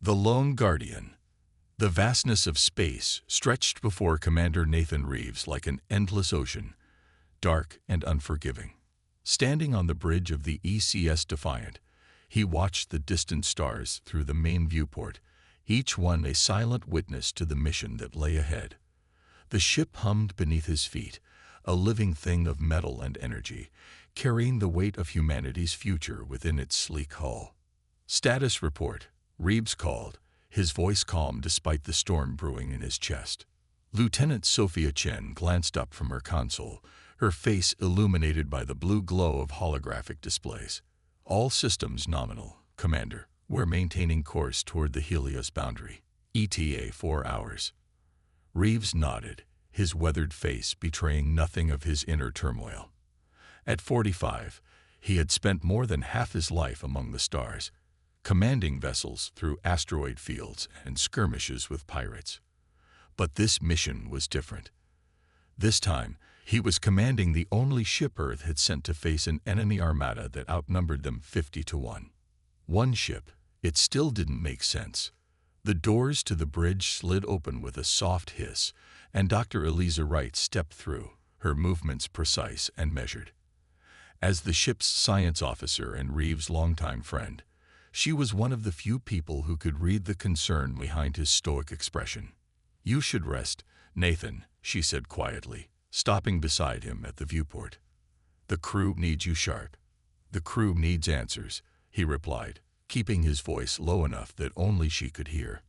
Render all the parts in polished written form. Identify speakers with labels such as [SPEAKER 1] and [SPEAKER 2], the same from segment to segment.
[SPEAKER 1] The Lone Guardian. The vastness of space stretched before Commander Nathan Reeves like an endless ocean, dark and unforgiving. Standing on the bridge of the ECS Defiant, he watched the distant stars through the main viewport, each one a silent witness to the mission that lay ahead. The ship hummed beneath his feet, a living thing of metal and energy, carrying the weight of humanity's future within its sleek hull. "Status report," Reeves called, his voice calm despite the storm brewing in his chest. Lieutenant Sophia Chen glanced up from her console, her face illuminated by the blue glow of holographic displays. "All systems nominal, Commander. We're maintaining course toward the Helios boundary. ETA 4 hours." Reeves nodded, his weathered face betraying nothing of his inner turmoil. At 45, he had spent more than half his life among the stars, commanding vessels through asteroid fields and skirmishes with pirates. But this mission was different. This time, he was commanding the only ship Earth had sent to face an enemy armada that outnumbered them 50-1. One ship. It still didn't make sense. The doors to the bridge slid open with a soft hiss, and Dr. Eliza Wright stepped through, her movements precise and measured. As the ship's science officer and Reeves' longtime friend, she was one of the few people who could read the concern behind his stoic expression. "You should rest, Nathan," she said quietly, stopping beside him at the viewport. "The crew needs you sharp." "The crew needs answers," he replied, keeping his voice low enough that only she could hear.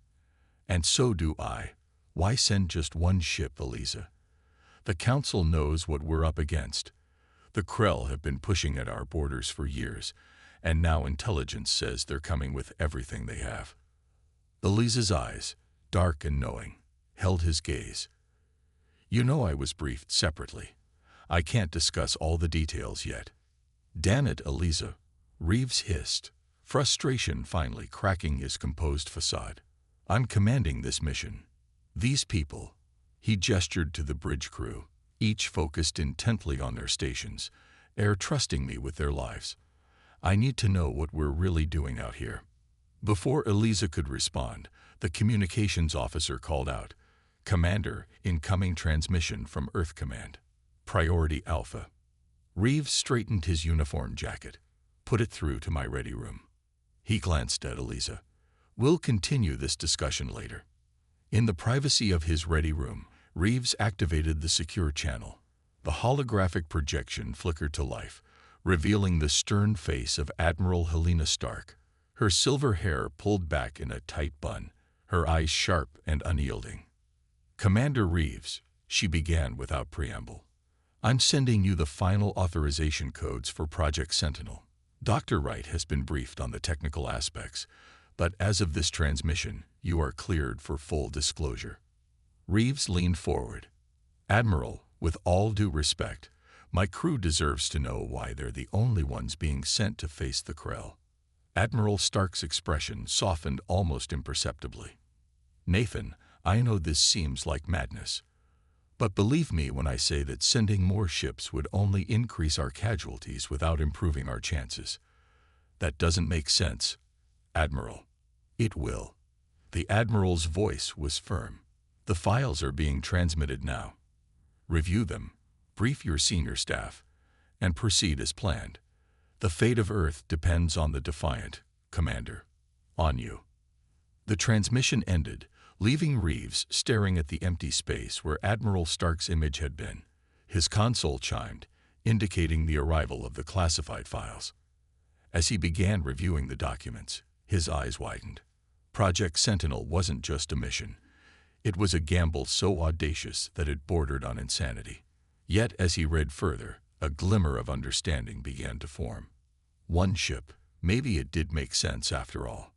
[SPEAKER 1] "And so do I. Why send just one ship, Eliza? The Council knows what we're up against. The Krell have been pushing at our borders for years, and now intelligence says they're coming with everything they have." Eliza's eyes, dark and knowing, held his gaze. "You know I was briefed separately. I can't discuss all the details yet." "Damn it, Eliza," Reeves hissed, frustration finally cracking his composed facade. "I'm commanding this mission. These people," he gestured to the bridge crew, each focused intently on their stations, "are trusting me with their lives. I need to know what we're really doing out here." Before Eliza could respond, the communications officer called out, "Commander, incoming transmission from Earth Command. Priority Alpha." Reeves straightened his uniform jacket. "Put it through to my ready room." He glanced at Eliza. "We'll continue this discussion later." In the privacy of his ready room, Reeves activated the secure channel. The holographic projection flickered to life, revealing the stern face of Admiral Helena Stark, her silver hair pulled back in a tight bun, her eyes sharp and unyielding. "Commander Reeves," she began without preamble, "I'm sending you the final authorization codes for Project Sentinel. Dr. Wright has been briefed on the technical aspects, but as of this transmission, you are cleared for full disclosure." Reeves leaned forward. "Admiral, with all due respect, my crew deserves to know why they're the only ones being sent to face the Krell." Admiral Stark's expression softened almost imperceptibly. "Nathan, I know this seems like madness, but believe me when I say that sending more ships would only increase our casualties without improving our chances. That doesn't make sense, Admiral." "It will." The Admiral's voice was firm. "The files are being transmitted now. Review them, brief your senior staff, and proceed as planned. The fate of Earth depends on the Defiant, Commander. On you." The transmission ended, leaving Reeves staring at the empty space where Admiral Stark's image had been. His console chimed, indicating the arrival of the classified files. As he began reviewing the documents, his eyes widened. Project Sentinel wasn't just a mission. It was a gamble so audacious that it bordered on insanity. Yet as he read further, a glimmer of understanding began to form. One ship, maybe it did make sense after all.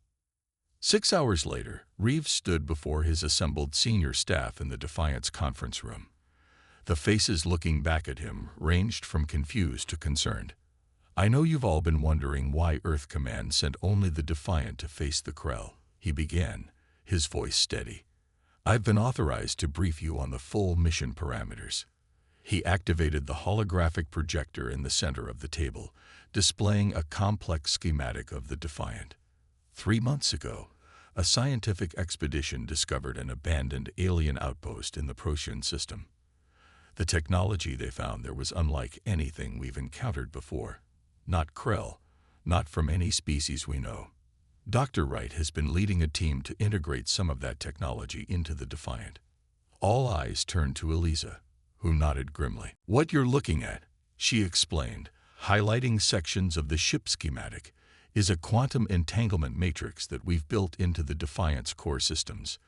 [SPEAKER 1] 6 hours later, Reeves stood before his assembled senior staff in the Defiance conference room. The faces looking back at him ranged from confused to concerned. "I know you've all been wondering why Earth Command sent only the Defiant to face the Krell," he began, his voice steady. "I've been authorized to brief you on the full mission parameters." He activated the holographic projector in the center of the table, displaying a complex schematic of the Defiant. 3 months ago, a scientific expedition discovered an abandoned alien outpost in the Procyon system. The technology they found there was unlike anything we've encountered before. Not Krell, not from any species we know. Dr. Wright has been leading a team to integrate some of that technology into the Defiant. All eyes turned to Eliza, who nodded grimly. "What you're looking at," she explained, highlighting sections of the ship schematic, "is a quantum entanglement matrix that we've built into the Defiant's core systems.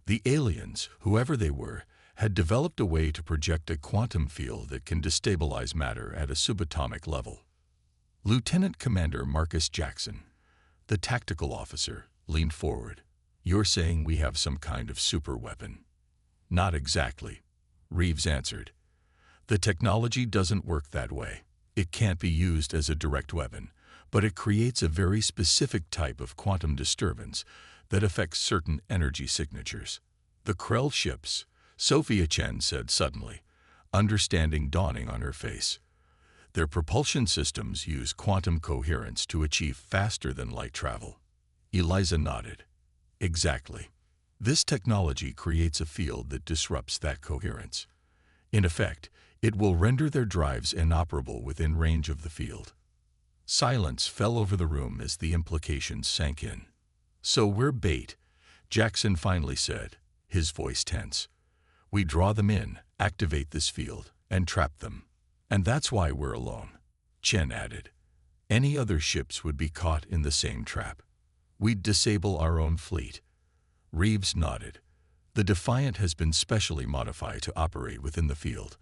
[SPEAKER 1] The aliens, whoever they were, had developed a way to project a quantum field that can destabilize matter at a subatomic level." Lieutenant Commander Marcus Jackson, the tactical officer, leaned forward. "You're saying we have some kind of super weapon?" "Not exactly," Reeves answered. "The technology doesn't work that way. It can't be used as a direct weapon, but it creates a very specific type of quantum disturbance that affects certain energy signatures." "The Krell ships," Sophia Chen said suddenly, understanding dawning on her face. "Their propulsion systems use quantum coherence to achieve faster-than-light travel." Eliza nodded. "Exactly. This technology creates a field that disrupts that coherence. In effect, it will render their drives inoperable within range of the field." Silence fell over the room as the implications sank in. "So we're bait," Jackson finally said, his voice tense. "We draw them in, activate this field, and trap them. And that's why we're alone," Chen added. "Any other ships would be caught in the same trap. We'd disable our own fleet." Reeves nodded. "The Defiant has been specially modified to operate within the field,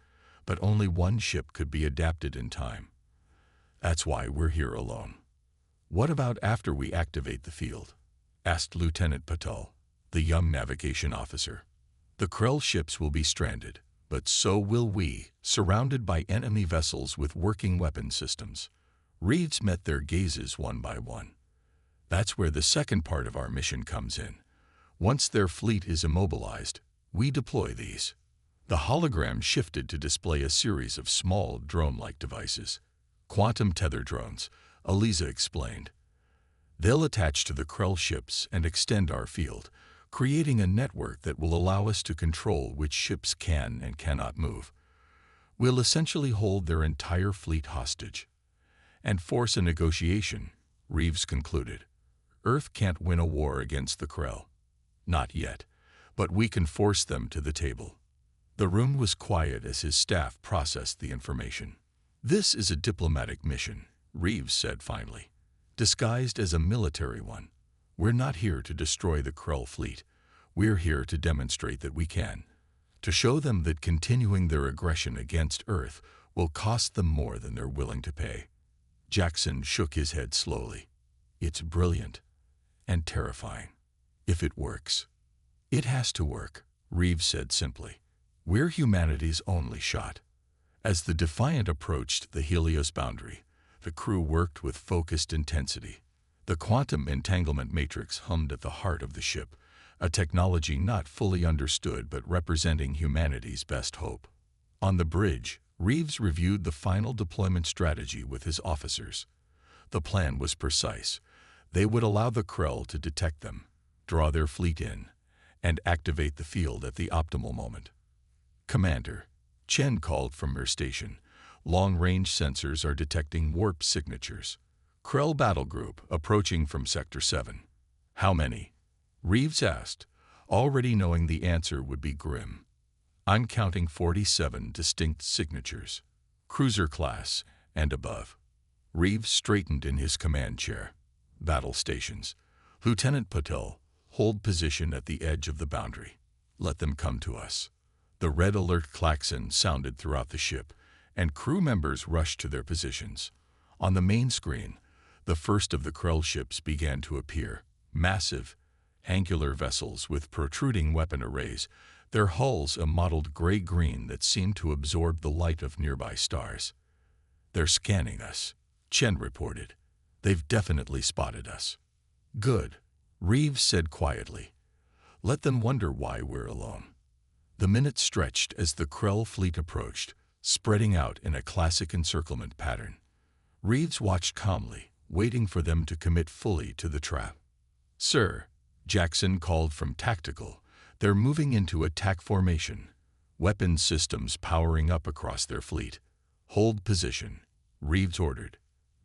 [SPEAKER 1] but only one ship could be adapted in time. That's why we're here alone." "What about after we activate the field?" asked Lieutenant Patel, the young navigation officer. "The Krell ships will be stranded, but so will we, surrounded by enemy vessels with working weapon systems." Reeves met their gazes one by one. "That's where the second part of our mission comes in. Once their fleet is immobilized, we deploy these." The hologram shifted to display a series of small drone-like devices. "Quantum tether drones," Eliza explained. "They'll attach to the Krell ships and extend our field, creating a network that will allow us to control which ships can and cannot move. We'll essentially hold their entire fleet hostage and force a negotiation," Reeves concluded. "Earth can't win a war against the Krell. Not yet, but we can force them to the table." The room was quiet as his staff processed the information. "This is a diplomatic mission," Reeves said finally, "disguised as a military one. We're not here to destroy the Krell fleet. We're here to demonstrate that we can. To show them that continuing their aggression against Earth will cost them more than they're willing to pay." Jackson shook his head slowly. "It's brilliant and terrifying. If it works." "It has to work," Reeves said simply. "We're humanity's only shot." As the Defiant approached the Helios boundary, the crew worked with focused intensity. The quantum entanglement matrix hummed at the heart of the ship, a technology not fully understood but representing humanity's best hope. On the bridge, Reeves reviewed the final deployment strategy with his officers. The plan was precise. They would allow the Krell to detect them, draw their fleet in, and activate the field at the optimal moment. "Commander," Chen called from her station, "long-range sensors are detecting warp signatures. Krell battle group approaching from Sector 7. "How many?" Reeves asked, already knowing the answer would be grim. "I'm counting 47 distinct signatures. Cruiser class and above." Reeves straightened in his command chair. "Battle stations. Lieutenant Patel, hold position at the edge of the boundary. Let them come to us." The red alert klaxon sounded throughout the ship, and crew members rushed to their positions. On the main screen, the first of the Krell ships began to appear, massive, angular vessels with protruding weapon arrays, their hulls a mottled gray-green that seemed to absorb the light of nearby stars. "They're scanning us," Chen reported. "They've definitely spotted us." "Good," Reeves said quietly. "Let them wonder why we're alone." The minutes stretched as the Krell fleet approached, spreading out in a classic encirclement pattern. Reeves watched calmly, waiting for them to commit fully to the trap. "Sir," Jackson called from tactical. They're moving into attack formation. Weapons systems powering up across their fleet. Hold position, Reeves ordered.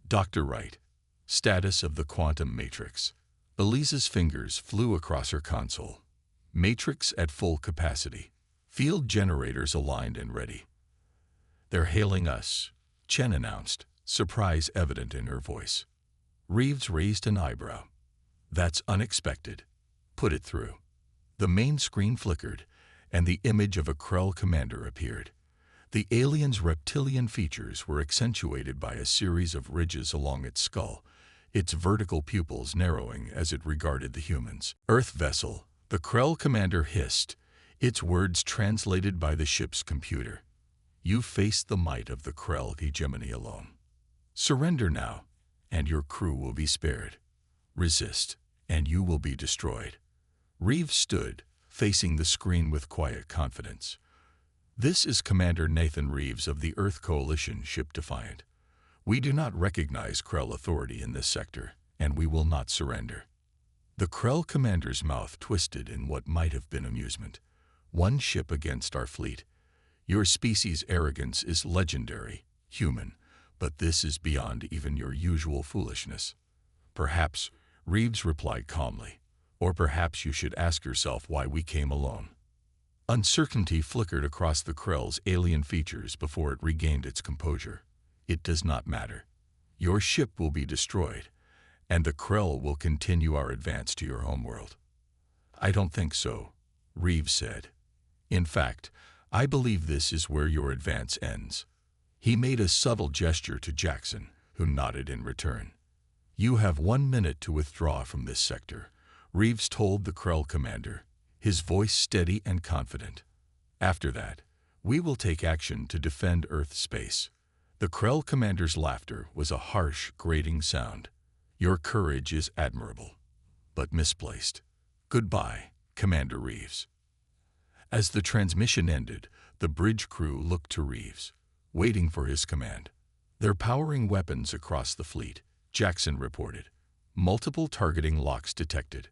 [SPEAKER 1] Dr. Wright. Status of the quantum matrix. Elisa's fingers flew across her console. Matrix at full capacity. Field generators aligned and ready. They're hailing us, Chen announced, surprise evident in her voice. Reeves raised an eyebrow. That's unexpected. Put it through. The main screen flickered, and the image of a Krell commander appeared. The alien's reptilian features were accentuated by a series of ridges along its skull, its vertical pupils narrowing as it regarded the humans. Earth vessel, the Krell commander hissed, its words translated by the ship's computer. You faced the might of the Krell hegemony alone. Surrender now, and your crew will be spared. Resist, and you will be destroyed. Reeves stood, facing the screen with quiet confidence. This is Commander Nathan Reeves of the Earth Coalition ship Defiant. We do not recognize Krell authority in this sector, and we will not surrender. The Krell commander's mouth twisted in what might have been amusement. One ship against our fleet. Your species' arrogance is legendary, human, but this is beyond even your usual foolishness. Perhaps, Reeves replied calmly, or perhaps you should ask yourself why we came alone. Uncertainty flickered across the Krell's alien features before it regained its composure. It does not matter. Your ship will be destroyed, and the Krell will continue our advance to your homeworld. I don't think so, Reeves said. In fact, I believe this is where your advance ends. He made a subtle gesture to Jackson, who nodded in return. You have 1 minute to withdraw from this sector, Reeves told the Krell commander, his voice steady and confident. After that, we will take action to defend Earth space. The Krell commander's laughter was a harsh, grating sound. Your courage is admirable, but misplaced. Goodbye, Commander Reeves. As the transmission ended, the bridge crew looked to Reeves, waiting for his command. They're powering weapons across the fleet, Jackson reported. Multiple targeting locks detected.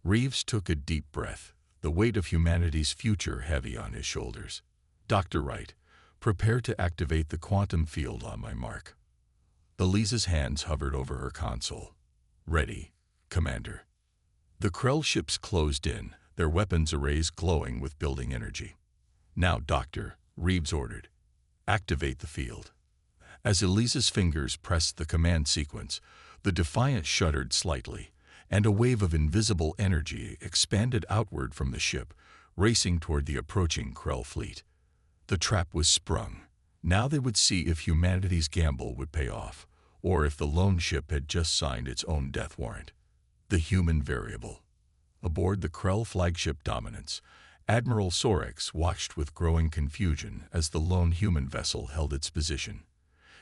[SPEAKER 1] Reeves took a deep breath, the weight of humanity's future heavy on his shoulders. Dr. Wright, prepare to activate the quantum field on my mark. Elisa's hands hovered over her console. Ready, Commander. The Krell ships closed in, their weapons arrays glowing with building energy. Now, Doctor, Reeves ordered. Activate the field. As Elisa's fingers pressed the command sequence, the Defiant shuddered slightly, and a wave of invisible energy expanded outward from the ship, racing toward the approaching Krell fleet. The trap was sprung. Now they would see if humanity's gamble would pay off, or if the lone ship had just signed its own death warrant. The human variable. Aboard the Krell flagship Dominance, Admiral Sorex watched with growing confusion as the lone human vessel held its position.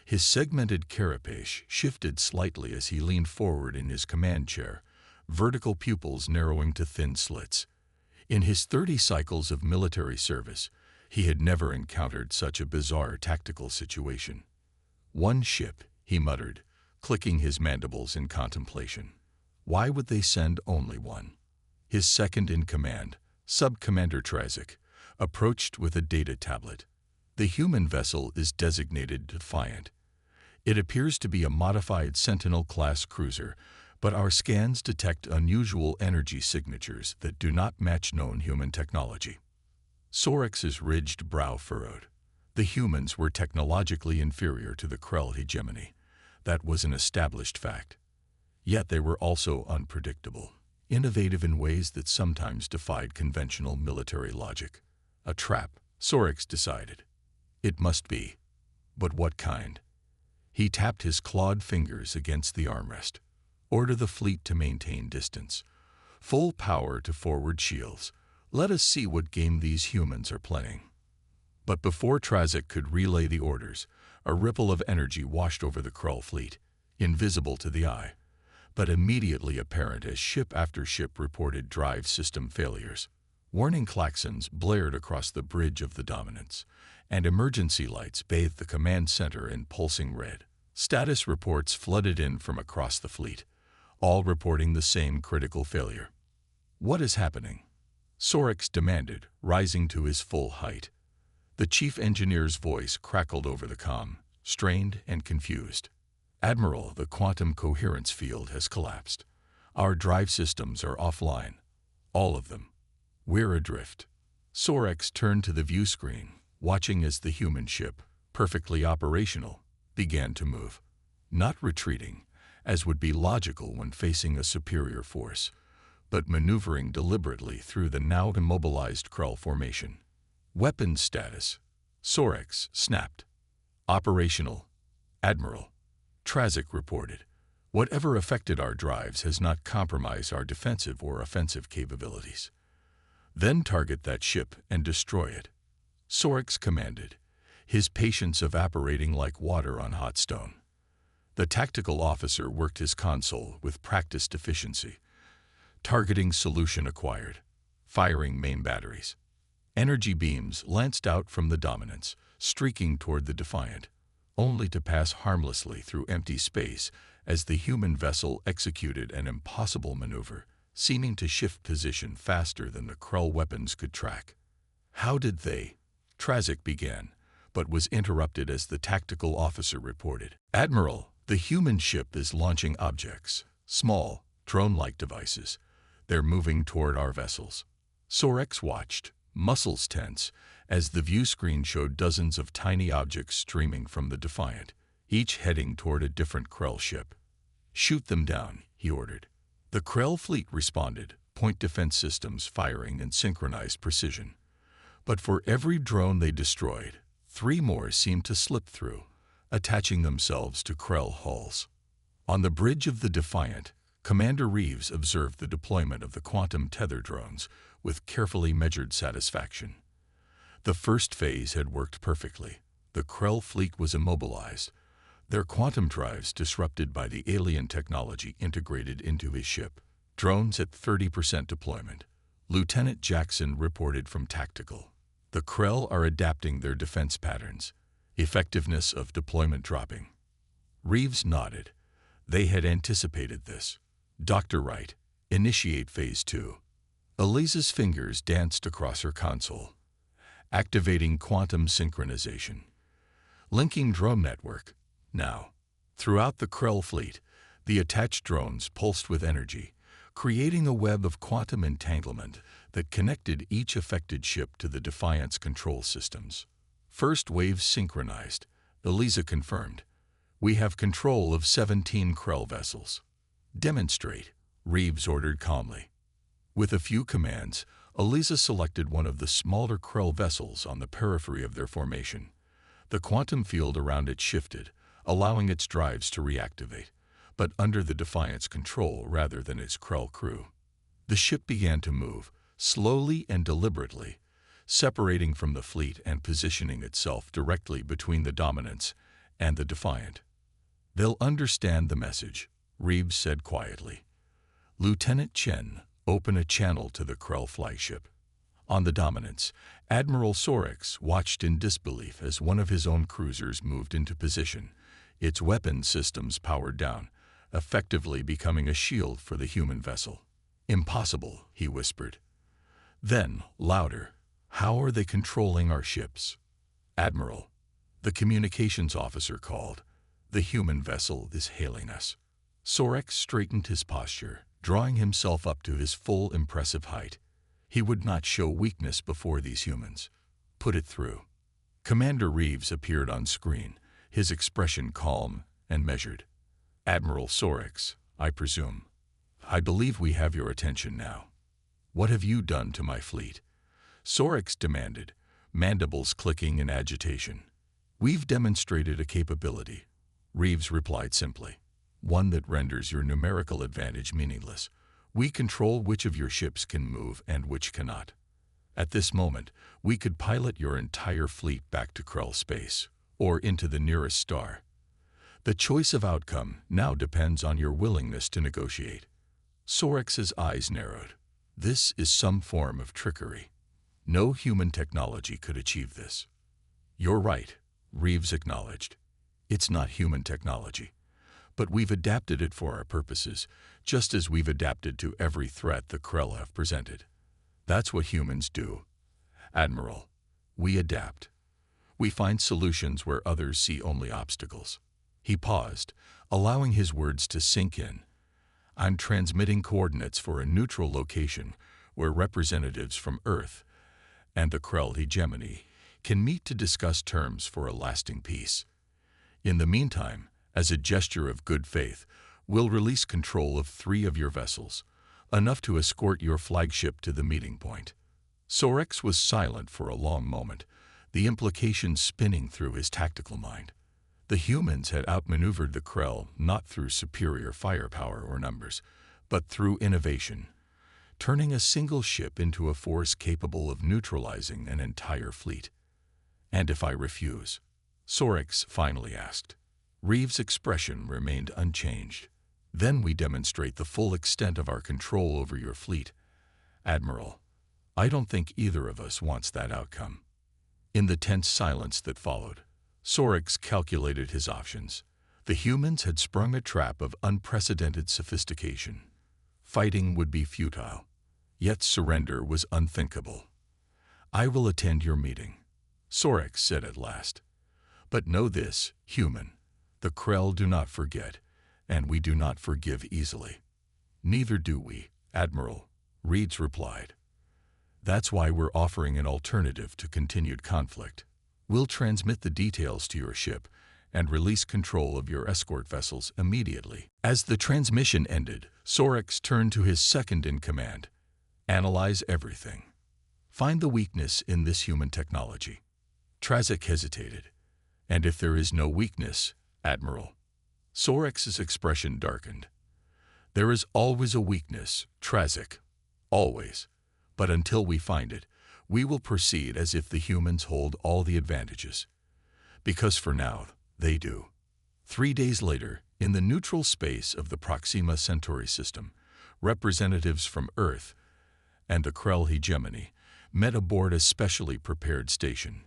[SPEAKER 1] His segmented carapace shifted slightly as he leaned forward in his command chair, vertical pupils narrowing to thin slits. In his 30 cycles of military service, he had never encountered such a bizarre tactical situation. One ship, he muttered, clicking his mandibles in contemplation. Why would they send only one? His second-in-command, Sub-Commander Trazik, approached with a data tablet. The human vessel is designated Defiant. It appears to be a modified Sentinel-class cruiser, but our scans detect unusual energy signatures that do not match known human technology. Sorex's ridged brow furrowed. The humans were technologically inferior to the Krell hegemony. That was an established fact. Yet they were also unpredictable, innovative in ways that sometimes defied conventional military logic. A trap, Sorex decided. It must be. But what kind? He tapped his clawed fingers against the armrest. Order the fleet to maintain distance. Full power to forward shields. Let us see what game these humans are playing. But before Trazik could relay the orders, a ripple of energy washed over the Krell fleet, invisible to the eye, but immediately apparent as ship after ship reported drive system failures. Warning klaxons blared across the bridge of the Dominance, and emergency lights bathed the command center in pulsing red. Status reports flooded in from across the fleet, all reporting the same critical failure. "What is happening?" Sorex demanded, rising to his full height. The chief engineer's voice crackled over the comm, strained and confused. "Admiral, the quantum coherence field has collapsed. Our drive systems are offline. All of them. We're adrift." Sorex turned to the view screen, watching as the human ship, perfectly operational, began to move. Not retreating, as would be logical when facing a superior force, but maneuvering deliberately through the now immobilized Krell formation. "Weapons status," Sorex snapped. "Operational, Admiral," Trazik reported. "Whatever affected our drives has not compromised our defensive or offensive capabilities." "Then target that ship and destroy it," Sorex commanded, his patience evaporating like water on hot stone. The tactical officer worked his console with practiced efficiency. Targeting solution acquired. Firing main batteries. Energy beams lanced out from the Dominance, streaking toward the Defiant, only to pass harmlessly through empty space as the human vessel executed an impossible maneuver, seeming to shift position faster than the Krell weapons could track. "How did they?" Trazik began, but was interrupted as the tactical officer reported. "Admiral, the human ship is launching objects, small, drone-like devices. They're moving toward our vessels." Sorex watched, muscles tense, as the view screen showed dozens of tiny objects streaming from the Defiant, each heading toward a different Krell ship. "Shoot them down," he ordered. The Krell fleet responded, point defense systems firing in synchronized precision. But for every drone they destroyed, 3 more seemed to slip through, attaching themselves to Krell hulls. On the bridge of the Defiant, Commander Reeves observed the deployment of the quantum tether drones with carefully measured satisfaction. The first phase had worked perfectly. The Krell fleet was immobilized, their quantum drives disrupted by the alien technology integrated into his ship. Drones at 30% deployment. Lieutenant Jackson reported from Tactical. The Krell are adapting their defense patterns. Effectiveness of deployment dropping. Reeves nodded. They had anticipated this. "Dr. Wright, initiate Phase 2. Eliza's fingers danced across her console. "Activating quantum synchronization. Linking drone network. Now." Throughout the Krell fleet, the attached drones pulsed with energy, creating a web of quantum entanglement that connected each affected ship to the Defiant's control systems. First wave synchronized, Eliza confirmed. "We have control of 17 Krell vessels." "Demonstrate," Reeves ordered calmly. With a few commands, Eliza selected one of the smaller Krell vessels on the periphery of their formation. The quantum field around it shifted, allowing its drives to reactivate, but under the Defiant's control rather than its Krell crew. The ship began to move, slowly and deliberately, separating from the fleet and positioning itself directly between the Dominance and the Defiant. "They'll understand the message," Reeves said quietly. "Lieutenant Chen, open a channel to the Krell flagship." On the Dominance, Admiral Sorex watched in disbelief as one of his own cruisers moved into position, its weapon systems powered down, effectively becoming a shield for the human vessel. "Impossible," he whispered. Then, louder, "How are they controlling our ships?" "Admiral," the communications officer called, "the human vessel is hailing us." Sorex straightened his posture, drawing himself up to his full impressive height. He would not show weakness before these humans. "Put it through." Commander Reeves appeared on screen, his expression calm and measured. "Admiral Sorex, I presume. I believe we have your attention now. What have you done to my fleet?" Sorex demanded, mandibles clicking in agitation. "We've demonstrated a capability," Reeves replied simply. "One that renders your numerical advantage meaningless. We control which of your ships can move and which cannot. At this moment, we could pilot your entire fleet back to Krell space, or into the nearest star. The choice of outcome now depends on your willingness to negotiate." Sorex's eyes narrowed. This is some form of trickery. No human technology could achieve this. "You're right," Reeves acknowledged. "It's not human technology. but we've adapted it for our purposes, just as we've adapted to every threat the Krell have presented. That's what humans do, Admiral. We adapt. We find solutions where others see only obstacles." He paused, allowing his words to sink in. "I'm transmitting coordinates for a neutral location where representatives from Earth and the Krell hegemony can meet to discuss terms for a lasting peace. In the meantime, as a gesture of good faith, we'll release control of 3 of your vessels, enough to escort your flagship to the meeting point." Sorex was silent for a long moment, the implications spinning through his tactical mind. The humans had outmaneuvered the Krell not through superior firepower or numbers, but through innovation, turning a single ship into a force capable of neutralizing an entire fleet. "And if I refuse?" Sorex finally asked. Reeves' expression remained unchanged. "Then we demonstrate the full extent of our control over your fleet, Admiral. I don't think either of us wants that outcome." In the tense silence that followed, Sorex calculated his options. The humans had sprung a trap of unprecedented sophistication. Fighting would be futile, yet surrender was unthinkable. "I will attend your meeting," Sorex said at last. "But know this, human, the Krell do not forget, and we do not forgive easily." "Neither do we, Admiral," Reeves replied. "That's why we're offering an alternative to continued conflict. We'll transmit the details to your ship and release control of your escort vessels immediately." As the transmission ended, Sorex turned to his second-in-command. "Analyze everything. Find the weakness in this human technology." Trazek hesitated. "And if there is no weakness, Admiral?" Sorex's expression darkened. "There is always a weakness, Trazek. Always. But until we find it, we will proceed as if the humans hold all the advantages. Because for now, they do." 3 days later, in the neutral space of the Proxima Centauri system, representatives from Earth and the Krell hegemony met aboard a specially prepared station.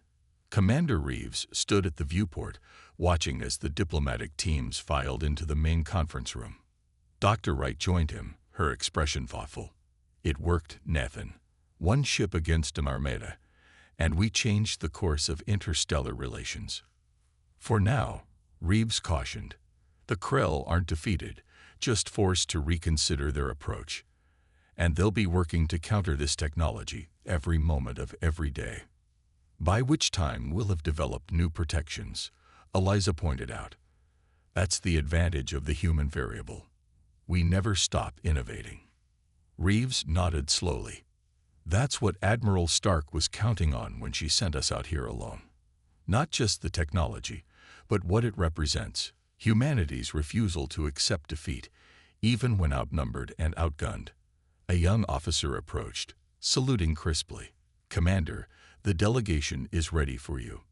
[SPEAKER 1] Commander Reeves stood at the viewport, watching as the diplomatic teams filed into the main conference room. Dr. Wright joined him, her expression thoughtful. "It worked, Nathan. 1 ship against an Armada, and we changed the course of interstellar relations." "For now," Reeves cautioned, "the Krell aren't defeated, just forced to reconsider their approach. And they'll be working to counter this technology every moment of every day. By which time we'll have developed new protections," Eliza pointed out. "That's the advantage of the human variable. We never stop innovating." Reeves nodded slowly. "That's what Admiral Stark was counting on when she sent us out here alone. Not just the technology, but what it represents, humanity's refusal to accept defeat, even when outnumbered and outgunned." A young officer approached, saluting crisply. "Commander, the delegation is ready for you."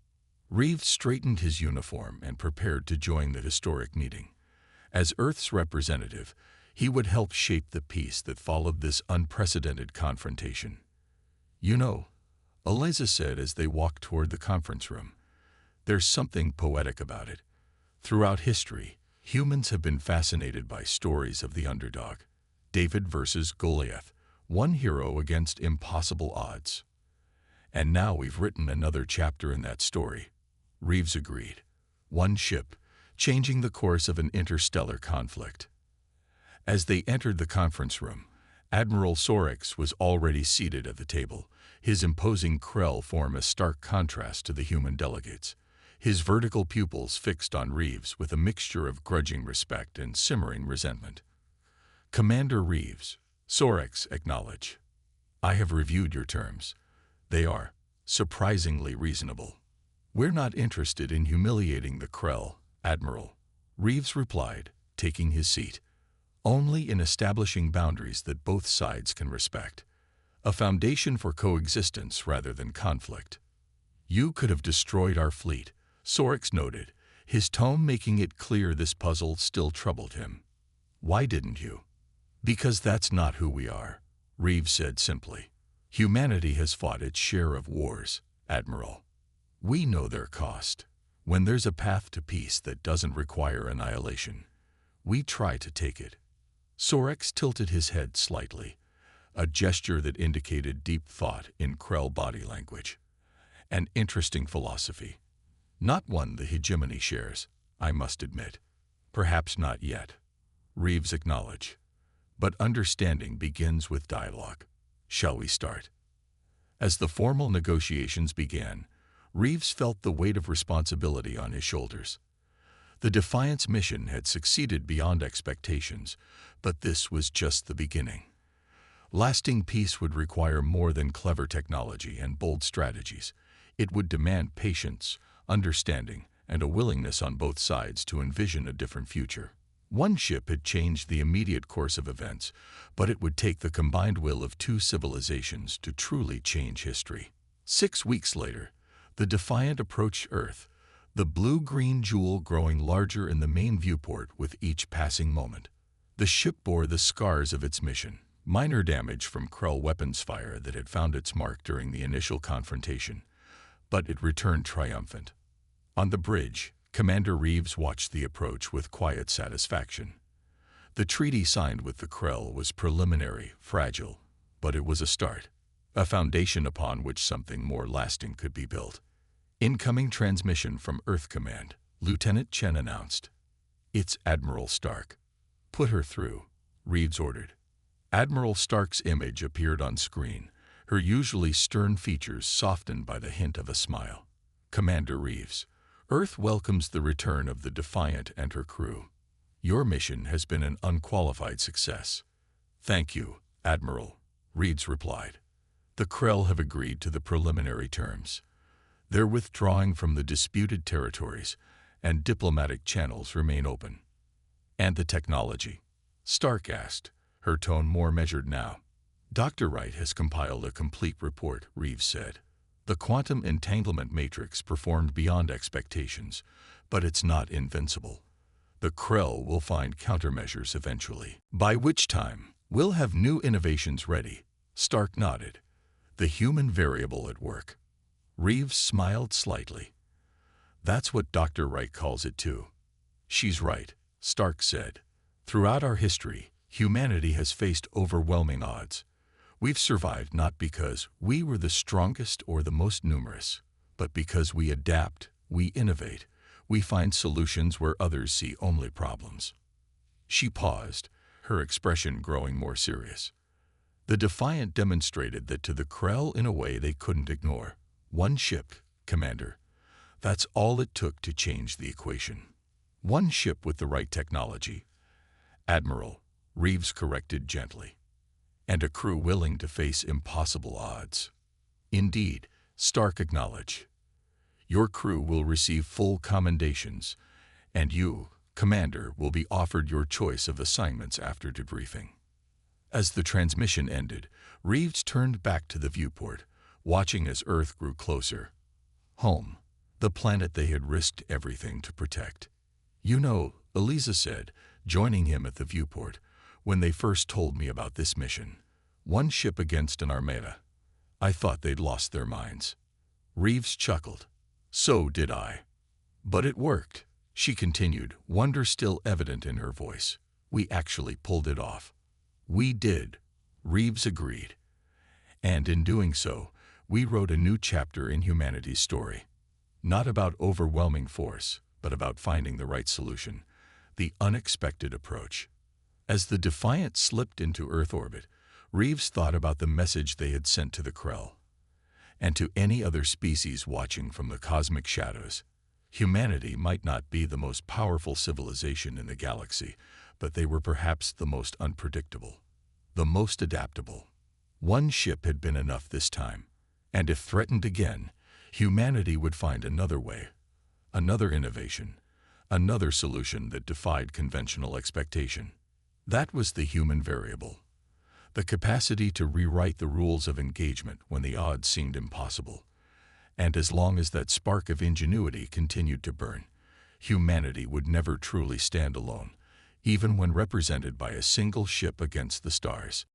[SPEAKER 1] Reeves straightened his uniform and prepared to join the historic meeting. As Earth's representative, he would help shape the peace that followed this unprecedented confrontation. "You know," Eliza said as they walked toward the conference room, "there's something poetic about it. Throughout history, humans have been fascinated by stories of the underdog. David versus Goliath, one hero against impossible odds. And now we've written another chapter in that story." Reeves agreed. "1 ship, changing the course of an interstellar conflict." As they entered the conference room, Admiral Sorex was already seated at the table. His imposing Krell form a stark contrast to the human delegates, his vertical pupils fixed on Reeves with a mixture of grudging respect and simmering resentment. "Commander Reeves," Sorex acknowledged, "I have reviewed your terms. They are surprisingly reasonable." "We're not interested in humiliating the Krell, Admiral," Reeves replied, taking his seat. "Only in establishing boundaries that both sides can respect. A foundation for coexistence rather than conflict." "You could have destroyed our fleet," Sorex noted, his tone making it clear this puzzle still troubled him. "Why didn't you?" "Because that's not who we are," Reeves said simply. "Humanity has fought its share of wars, Admiral. We know their cost. When there's a path to peace that doesn't require annihilation, We try to take it." Sorex tilted his head slightly, a gesture that indicated deep thought in Krell body language. An interesting philosophy. Not one the hegemony shares, I must admit. Perhaps not yet, Reeves acknowledged. But understanding begins with dialogue. Shall we start? As the formal negotiations began, Reeves felt the weight of responsibility on his shoulders. The Defiance mission had succeeded beyond expectations, but this was just the beginning. Lasting peace would require more than clever technology and bold strategies. It would demand patience, understanding, and a willingness on both sides to envision a different future. One ship had changed the immediate course of events, but it would take the combined will of two civilizations to truly change history. 6 weeks later, the Defiant approached Earth, the blue-green jewel growing larger in the main viewport with each passing moment. The ship bore the scars of its mission, minor damage from Krell weapons fire that had found its mark during the initial confrontation, but it returned triumphant. On the bridge, Commander Reeves watched the approach with quiet satisfaction. The treaty signed with the Krell was preliminary, fragile, but it was a start, a foundation upon which something more lasting could be built. Incoming transmission from Earth Command, Lieutenant Chen announced. "It's Admiral Stark." "Put her through," Reeves ordered. Admiral Stark's image appeared on screen, her usually stern features softened by the hint of a smile. "Commander Reeves, Earth welcomes the return of the Defiant and her crew. Your mission has been an unqualified success." "Thank you, Admiral," Reeves replied. "The Krell have agreed to the preliminary terms. They're withdrawing from the disputed territories, and diplomatic channels remain open." "And the technology?" Stark asked, her tone more measured now. "Dr. Wright has compiled a complete report," Reeves said. "The quantum entanglement matrix performed beyond expectations, but it's not invincible. The Krell will find countermeasures eventually, by which time we'll have new innovations ready." Stark nodded, the human variable at work. Reeves smiled slightly. "That's what Dr. Wright calls it too." "She's right," Stark said. "Throughout our history, humanity has faced overwhelming odds. We've survived not because we were the strongest or the most numerous, but because we adapt, we innovate, we find solutions where others see only problems." She paused, her expression growing more serious. The Defiant demonstrated that to the Krell in a way they couldn't ignore. "One ship, Commander. That's all it took to change the equation. One ship with the right technology." "Admiral," Reeves corrected gently. "And a crew willing to face impossible odds." "Indeed," Stark acknowledged. "Your crew will receive full commendations, and you, Commander, will be offered your choice of assignments after debriefing." As the transmission ended, Reeves turned back to the viewport, watching as Earth grew closer. Home, the planet they had risked everything to protect. "You know," Eliza said, joining him at the viewport, "when they first told me about this mission, one ship against an Armada, I thought they'd lost their minds." Reeves chuckled. "So did I. But it worked," she continued, wonder still evident in her voice. "We actually pulled it off." "We did," Reeves agreed. "And in doing so, we wrote a new chapter in humanity's story. Not about overwhelming force, but about finding the right solution, the unexpected approach." As the Defiant slipped into Earth orbit, Reeves thought about the message they had sent to the Krell, and to any other species watching from the cosmic shadows. Humanity might not be the most powerful civilization in the galaxy, but they were perhaps the most unpredictable, the most adaptable. One ship had been enough this time, and if threatened again, humanity would find another way, another innovation, another solution that defied conventional expectation. That was the human variable, the capacity to rewrite the rules of engagement when the odds seemed impossible. And as long as that spark of ingenuity continued to burn, humanity would never truly stand alone, even when represented by a single ship against the stars.